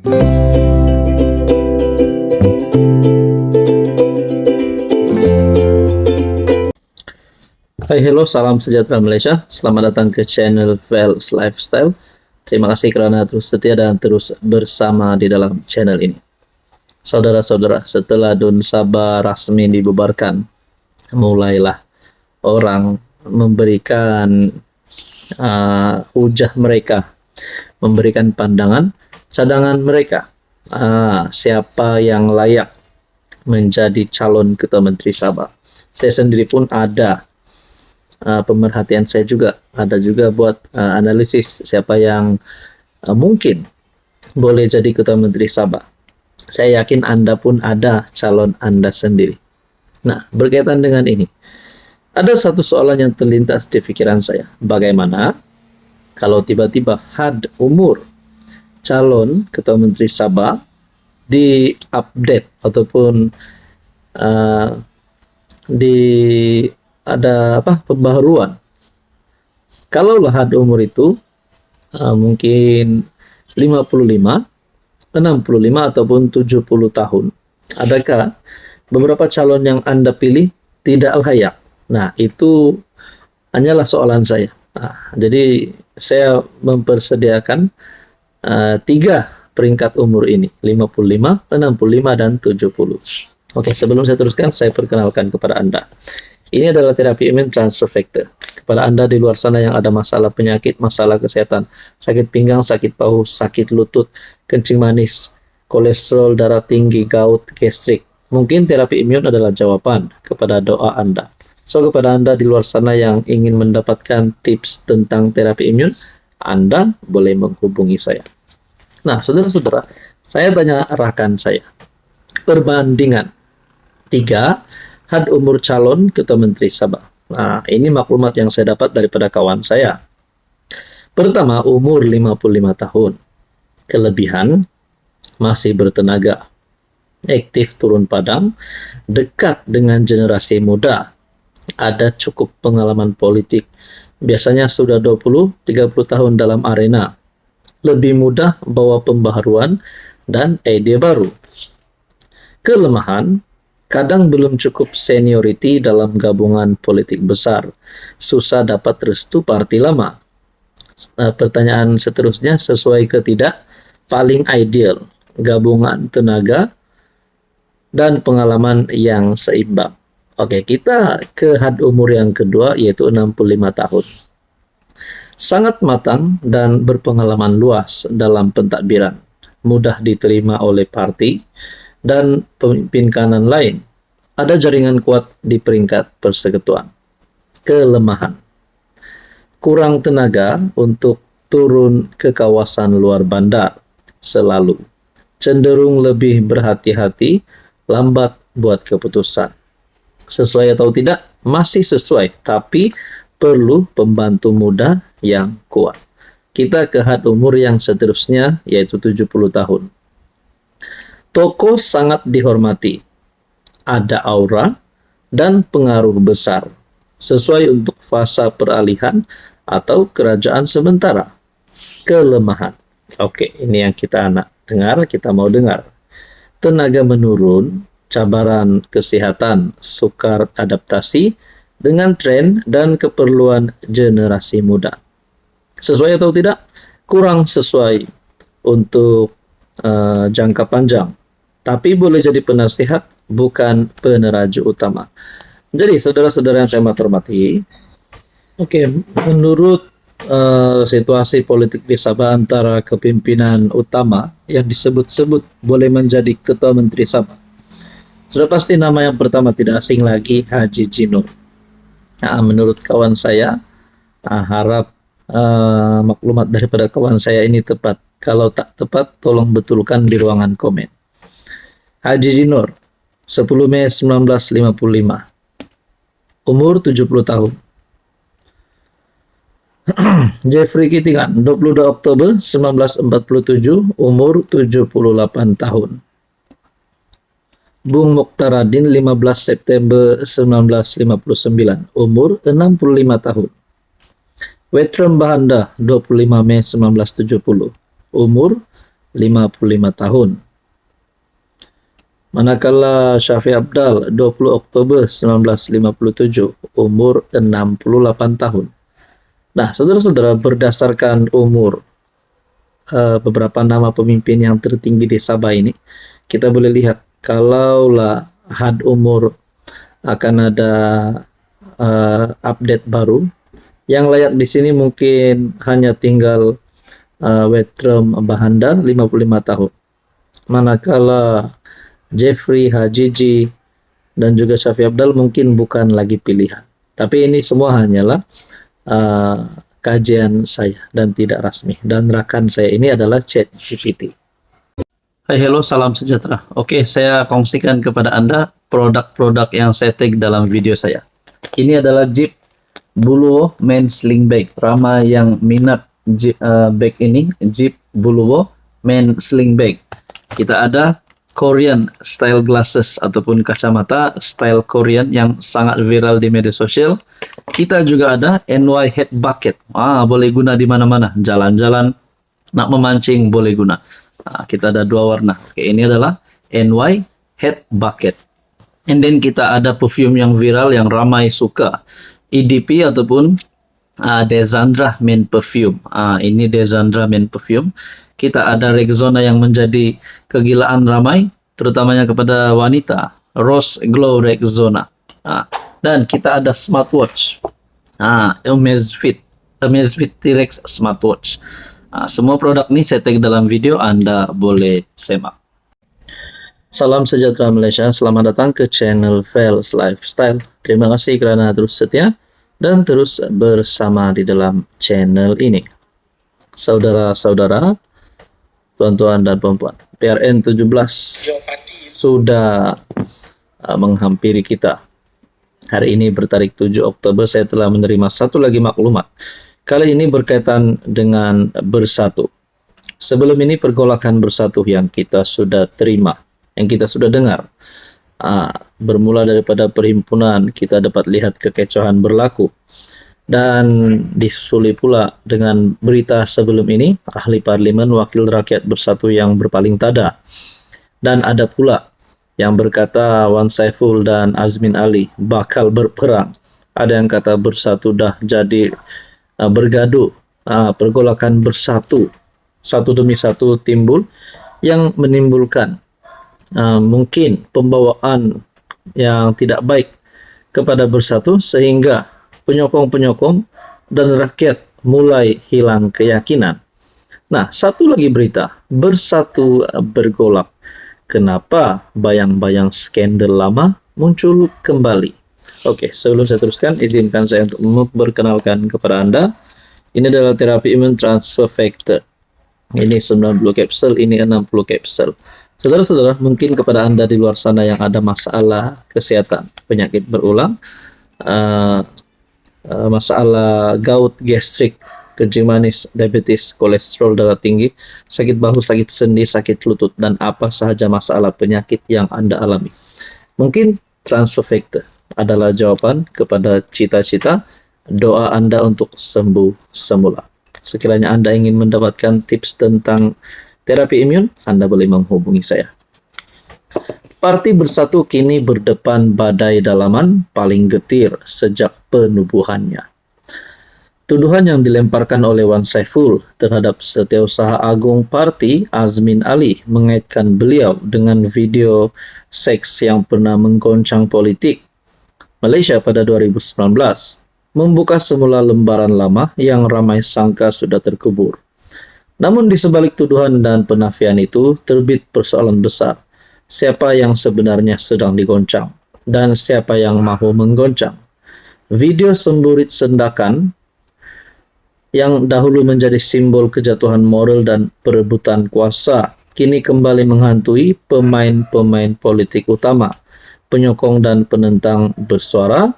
Hai, hello, salam sejahtera Malaysia. Selamat datang ke channel Vels Lifestyle. Terima kasih kerana terus setia dan terus bersama di dalam channel ini. Saudara-saudara, setelah Dun Sabah rasmi dibubarkan, mulailah orang memberikan hujah mereka, memberikan pandangan, cadangan mereka. Siapa yang layak menjadi calon Ketua Menteri Sabah. Saya sendiri pun ada pemerhatian, saya juga ada buat analisis siapa yang mungkin boleh jadi Ketua Menteri Sabah. Saya yakin Anda pun ada calon Anda sendiri. Nah, berkaitan dengan ini, ada satu soalan yang terlintas di pikiran saya. Bagaimana kalau tiba-tiba had umur calon Ketua Menteri Sabah di-update ataupun ada pembaharuan. Kalaulah had umur itu mungkin 55, 65 ataupun 70 tahun. Adakah beberapa calon yang Anda pilih tidak layak? Nah, itu hanyalah soalan saya. Jadi saya mempersediakan 3 peringkat umur ini, 55, 65, dan 70. Oke, sebelum saya teruskan, saya perkenalkan kepada Anda. Ini adalah terapi imun transfer factor. Kepada Anda di luar sana yang ada masalah penyakit, masalah kesehatan, sakit pinggang, sakit paru, sakit lutut, kencing manis, kolesterol darah tinggi, gout, gastrik. Mungkin terapi imun adalah jawaban kepada doa Anda. So, kepada Anda di luar sana yang ingin mendapatkan tips tentang terapi imun, Anda boleh menghubungi saya. Nah, saudara-saudara, saya tanya rakan saya. Perbandingan 3 had umur calon Ketua Menteri Sabah. Nah, ini maklumat yang saya dapat daripada kawan saya. Pertama, umur 55 tahun. Kelebihan, masih bertenaga, aktif turun padang, dekat dengan generasi muda, ada cukup pengalaman politik, biasanya sudah 20-30 tahun dalam arena, lebih mudah bawa pembaharuan dan ide baru. Kelemahan, kadang belum cukup seniority dalam gabungan politik besar, susah dapat restu parti lama. Pertanyaan seterusnya, sesuai ke tidak? Paling ideal, gabungan tenaga dan pengalaman yang seimbang. Oke, kita ke had umur yang kedua, yaitu 65 tahun. Sangat matang dan berpengalaman luas dalam pentadbiran, mudah diterima oleh parti dan pemimpin kanan lain. Ada jaringan kuat di peringkat persekutuan. Kelemahan, kurang tenaga untuk turun ke kawasan luar bandar selalu. Cenderung lebih berhati-hati, lambat buat keputusan. Sesuai atau tidak? Masih sesuai, tapi perlu pembantu muda yang kuat. Kita ke had umur yang seterusnya, yaitu 70 tahun. Tokoh sangat dihormati, ada aura dan pengaruh besar, sesuai untuk fasa peralihan atau kerajaan sementara. Kelemahan, oke, ini yang kita mau dengar. Tenaga menurun, cabaran kesehatan, sukar adaptasi dengan tren dan keperluan generasi muda. Sesuai atau tidak? Kurang sesuai untuk jangka panjang, tapi boleh jadi penasihat, bukan peneraju utama. Jadi, saudara-saudara yang saya hormati, menurut situasi politik di Sabah antara kepimpinan utama yang disebut-sebut boleh menjadi Ketua Menteri Sabah, sudah pasti nama yang pertama tidak asing lagi, Haji Jinur. Menurut kawan saya, harap maklumat daripada kawan saya ini tepat. Kalau tak tepat, tolong betulkan di ruangan komen. Haji Jinur, 10 Mei 1955, umur 70 tahun. Jeffrey Kitingan, 22 Oktober 1947, umur 78 tahun. Bung Mokhtaradin, 15 September 1959, umur 65 tahun. Wetram Bahanda, 25 Mei 1970, umur 55 tahun. Manakala Syafiq Abdal 20 Oktober 1957 umur 68 tahun. Nah, saudara-saudara, berdasarkan umur beberapa nama pemimpin yang tertinggi di Sabah ini, kita boleh lihat kalaulah had umur akan ada update baru. Yang layak di sini mungkin hanya tinggal Wetrom Bahanda 55 tahun. Manakala Jeffrey Hajiji dan juga Syafiq Abdal mungkin bukan lagi pilihan. Tapi ini semua hanyalah kajian saya dan tidak resmi. Dan rakan saya ini adalah ChatGPT. Hai, hello, salam sejahtera. Oke, saya kongsikan kepada Anda produk-produk yang saya tag dalam video saya. Ini adalah Jeep Buluwo Men Sling Bag. Ramai yang minat bag ini, Jeep Buluwo Men Sling Bag. Kita ada Korean style glasses ataupun kacamata style Korean yang sangat viral di media sosial. Kita juga ada NY Head Bucket. Boleh guna di mana-mana. Jalan-jalan, nak memancing boleh guna. Kita ada dua warna. Oke, ini adalah NY Head Bucket. And then kita ada perfume yang viral yang ramai suka. EDP ataupun Desandra Men Perfume. Ini Desandra Men Perfume. Kita ada Rexona yang menjadi kegilaan ramai, terutamanya kepada wanita. Rose Glow Rexona. Dan kita ada smartwatch. Amazfit T-Rex smartwatch. Semua produk ini saya tag dalam video, Anda boleh semak. Salam sejahtera Malaysia, selamat datang ke channel Fels Lifestyle. Terima kasih kerana terus setia dan terus bersama di dalam channel ini. Saudara-saudara, tuan-tuan dan perempuan, PRN 17 sudah menghampiri kita. Hari ini bertarik 7 Oktober saya telah menerima satu lagi maklumat. Kali ini berkaitan dengan bersatu. Sebelum ini pergolakan bersatu yang kita sudah terima, yang kita sudah dengar. Bermula daripada perhimpunan, kita dapat lihat kekecohan berlaku. Dan disusuli pula dengan berita sebelum ini, ahli parlimen wakil rakyat bersatu yang berpaling tada. Dan ada pula yang berkata Wan Saiful dan Azmin Ali bakal berperang. Ada yang kata bersatu dah jadi bergaduh. Pergolakan bersatu, satu demi satu timbul yang menimbulkan mungkin pembawaan yang tidak baik kepada bersatu sehingga penyokong-penyokong dan rakyat mulai hilang keyakinan. Nah, satu lagi berita, bersatu bergolak. Kenapa bayang-bayang skandal lama muncul kembali? Oke, sebelum saya teruskan, izinkan saya untuk memperkenalkan kepada Anda. Ini adalah terapi imun transfer factor. Ini 90 kapsul, ini 60 kapsul. Saudara-saudara, mungkin kepada Anda di luar sana yang ada masalah kesehatan, penyakit berulang, masalah gout, gastrik, kencing manis, diabetes, kolesterol darah tinggi, sakit bahu, sakit sendi, sakit lutut, dan apa sahaja masalah penyakit yang Anda alami. Mungkin transfer factor adalah jawaban kepada cita-cita doa Anda untuk sembuh semula. Sekiranya Anda ingin mendapatkan tips tentang terapi imun, Anda boleh menghubungi saya. Parti Bersatu kini berdepan badai dalaman paling getir sejak penubuhannya. Tuduhan yang dilemparkan oleh Wan Saiful terhadap Setiausaha Agung Parti Azmin Ali mengaitkan beliau dengan video seks yang pernah menggoncang politik Malaysia pada 2019 membuka semula lembaran lama yang ramai sangka sudah terkubur. Namun di sebalik tuduhan dan penafian itu terbit persoalan besar. Siapa yang sebenarnya sedang digoncang dan siapa yang mahu menggoncang? Video semburit sendakan yang dahulu menjadi simbol kejatuhan moral dan perebutan kuasa kini kembali menghantui pemain-pemain politik utama. Penyokong dan penentang bersuara,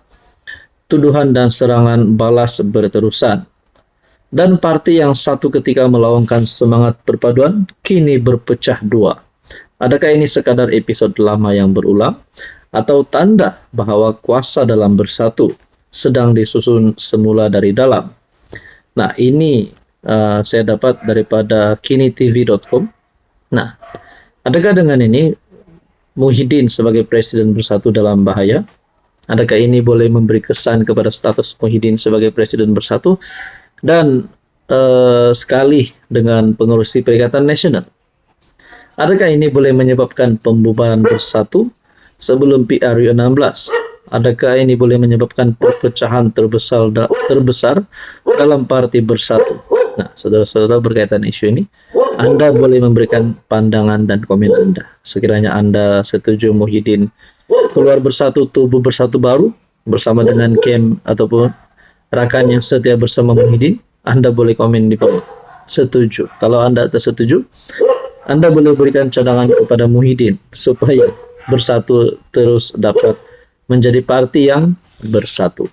tuduhan dan serangan balas berterusan. Dan parti yang satu ketika melawangkan semangat perpaduan kini berpecah dua. Adakah ini sekadar episode lama yang berulang atau tanda bahawa kuasa dalam bersatu sedang disusun semula dari dalam? Nah, ini saya dapat daripada kinitv.com. Nah, adakah dengan ini Muhyiddin sebagai presiden bersatu dalam bahaya? Adakah ini boleh memberi kesan kepada status Muhyiddin sebagai presiden bersatu dan sekali dengan pengurusi Perikatan Nasional? Adakah ini boleh menyebabkan pembubaran bersatu sebelum PRU16? Adakah ini boleh menyebabkan perpecahan terbesar dalam parti bersatu? Nah, saudara-saudara, berkaitan isu ini, Anda boleh memberikan pandangan dan komen Anda. Sekiranya Anda setuju Muhyiddin keluar bersatu, tubuh bersatu baru bersama dengan Kem ataupun rakan yang setia bersama Muhyiddin, Anda boleh komen di bawah. Setuju. Kalau Anda tak setuju, Anda boleh berikan cadangan kepada Muhyiddin supaya bersatu terus dapat menjadi parti yang bersatu.